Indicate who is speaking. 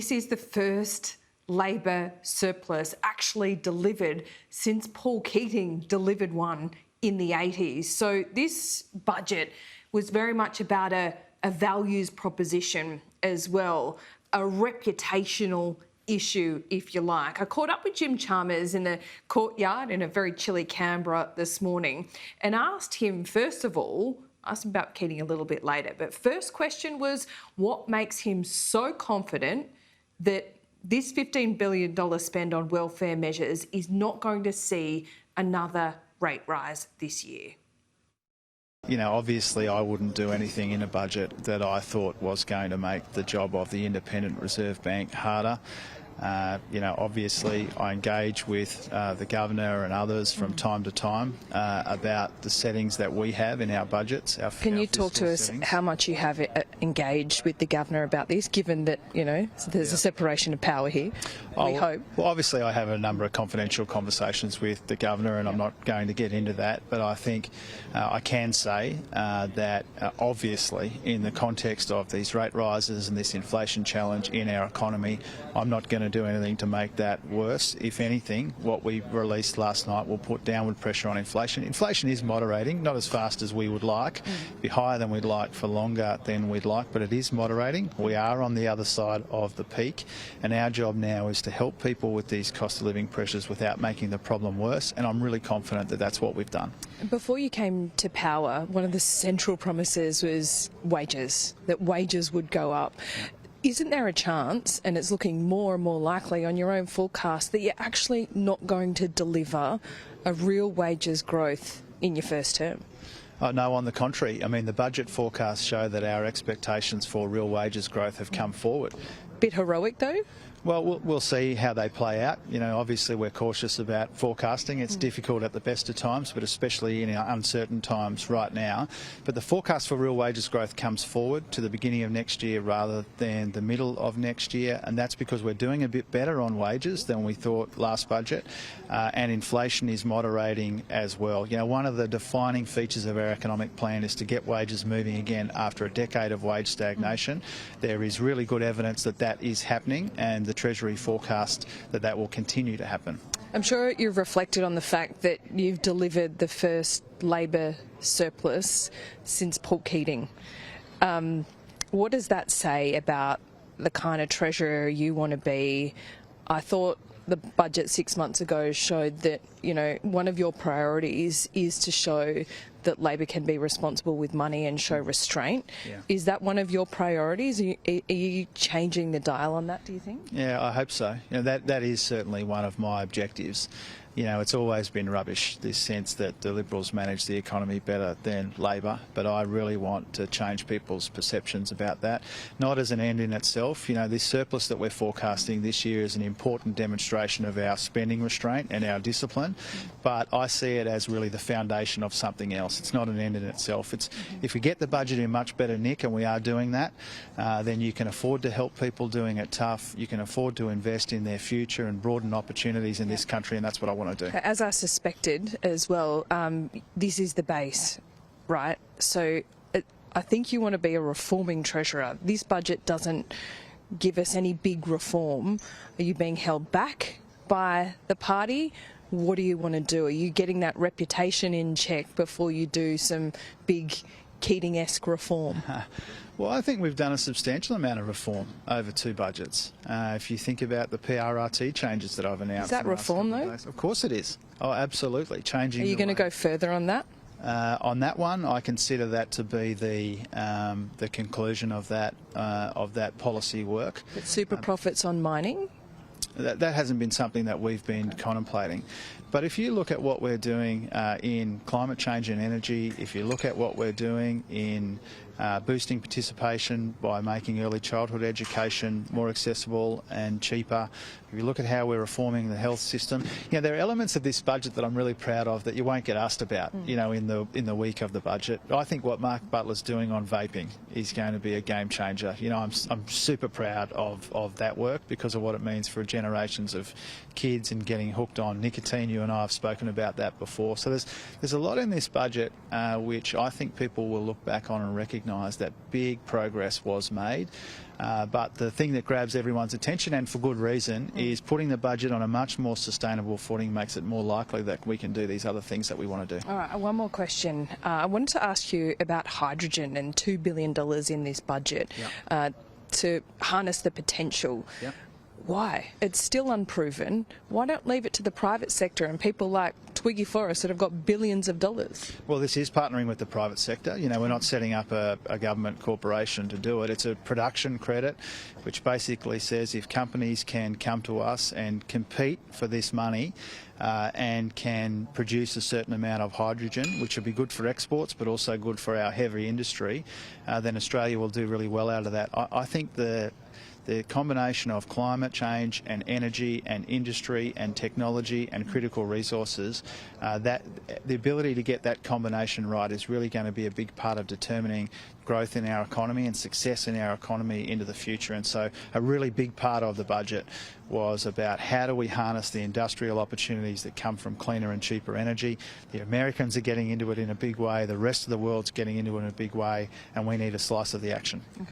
Speaker 1: This is the first Labor surplus actually delivered since Paul Keating delivered one in the 80s. So this budget was very much about a values proposition as well, a reputational issue, if you like. I caught up with Jim Chalmers in the courtyard in a very chilly Canberra this morning and asked him, first of all, asked him about Keating a little bit later, but first question was what makes him so confident that this $15 billion spend on welfare measures is not going to see another rate rise this year?
Speaker 2: You know, obviously I wouldn't do anything in a budget that I thought was going to make the job of the Independent Reserve Bank harder. You know, obviously I engage with the Governor and others from time to time about the settings that we have in our budgets.
Speaker 3: Can you talk to us how much you have engaged with the Governor about this, given that, you know, there's a separation of power here, we hope?
Speaker 2: Well, obviously I have a number of confidential conversations with the Governor and I'm not going to get into that, but I think I can say that obviously in the context of these rate rises and this inflation challenge in our economy, I'm not going to do anything to make that worse. If anything, what we released last night will put downward pressure on inflation. Inflation is moderating, not as fast as we would like, be higher than we'd like for longer than we'd like, but it is moderating. We are on the other side of the peak, and our job now is to help people with these cost of living pressures without making the problem worse, and I'm really confident that that's what we've done.
Speaker 3: Before you came to power, one of the central promises was wages, that wages would go up. Isn't there a chance, and it's looking more and more likely on your own forecast, that you're actually not going to deliver a real wages growth in your first term?
Speaker 2: No, on the contrary. I mean, the budget forecasts show that our expectations for real wages growth have come forward.
Speaker 3: Bit heroic though?
Speaker 2: Well, we'll see how they play out. You know, obviously we're cautious about forecasting. It's difficult at the best of times, but especially in our uncertain times right now. But the forecast for real wages growth comes forward to the beginning of next year rather than the middle of next year, and that's because we're doing a bit better on wages than we thought last budget, and inflation is moderating as well. You know, one of the defining features of our economic plan is to get wages moving again after a decade of wage stagnation. There is really good evidence that that is happening, and the Treasury forecast that that will continue to happen.
Speaker 3: I'm sure you've reflected on the fact that you've delivered the first Labor surplus since Paul Keating. What does that say about the kind of treasurer you want to be? I thought the budget 6 months ago showed that, you know, one of your priorities is to show that Labor can be responsible with money and show restraint. Yeah. Is that one of your priorities? Are you changing the dial on that, do you think?
Speaker 2: Yeah, I hope so. You know, that is certainly one of my objectives. You know, it's always been rubbish, this sense that the Liberals manage the economy better than Labor, but I really want to change people's perceptions about that. Not as an end in itself. You know, this surplus that we're forecasting this year is an important demonstration of our spending restraint and our discipline, but I see it as really the foundation of something else. It's not an end in itself. It's if we get the budget in much better nick, and we are doing that, then you can afford to help people doing it tough. You can afford to invest in their future and broaden opportunities in this country, and that's what I want to do.
Speaker 3: As I suspected as well, this is the base, right? So I think you want to be a reforming treasurer. This budget doesn't give us any big reform. Are you being held back by the party? What do you want to do? Are you getting that reputation in check before you do some big Keating-esque reform?
Speaker 2: Well, I think we've done a substantial amount of reform over two budgets. If you think about the PRRT changes that I've announced.
Speaker 3: Is that reform though?
Speaker 2: Of course it is. Oh, absolutely. Changing.
Speaker 3: Are you going to go further on that?
Speaker 2: On that one, I consider that to be the conclusion of that policy work.
Speaker 3: But super profits on mining?
Speaker 2: That hasn't been something that we've been contemplating. But if you look at what we're doing in climate change and energy, if you look at what we're doing in boosting participation by making early childhood education more accessible and cheaper, if you look at how we're reforming the health system, you know, there are elements of this budget that I'm really proud of that you won't get asked about, you know, in the week of the budget. I think what Mark Butler's doing on vaping is going to be a game changer. You know, I'm super proud of that work because of what it means for generations of kids and getting hooked on nicotine. You and I have spoken about that before. So there's a lot in this budget which I think people will look back on and recognise recognise that big progress was made. But the thing that grabs everyone's attention, and for good reason, is putting the budget on a much more sustainable footing makes it more likely that we can do these other things that we want to do.
Speaker 3: All right, one more question. I wanted to ask you about hydrogen and $2 billion in this budget to harness the potential.
Speaker 2: Yep.
Speaker 3: Why? It's still unproven. Why don't leave it to the private sector and people like Twiggy Forrest that have got billions of dollars?
Speaker 2: Well, this is partnering with the private sector. You know, we're not setting up a government corporation to do it. It's a production credit, which basically says if companies can come to us and compete for this money and can produce a certain amount of hydrogen, which will be good for exports but also good for our heavy industry, then Australia will do really well out of that. I think the combination of climate change and energy and industry and technology and critical resources, that the ability to get that combination right is really going to be a big part of determining growth in our economy and success in our economy into the future. And so a really big part of the budget was about how do we harness the industrial opportunities that come from cleaner and cheaper energy. The Americans are getting into it in a big way, the rest of the world's getting into it in a big way, and we need a slice of the action.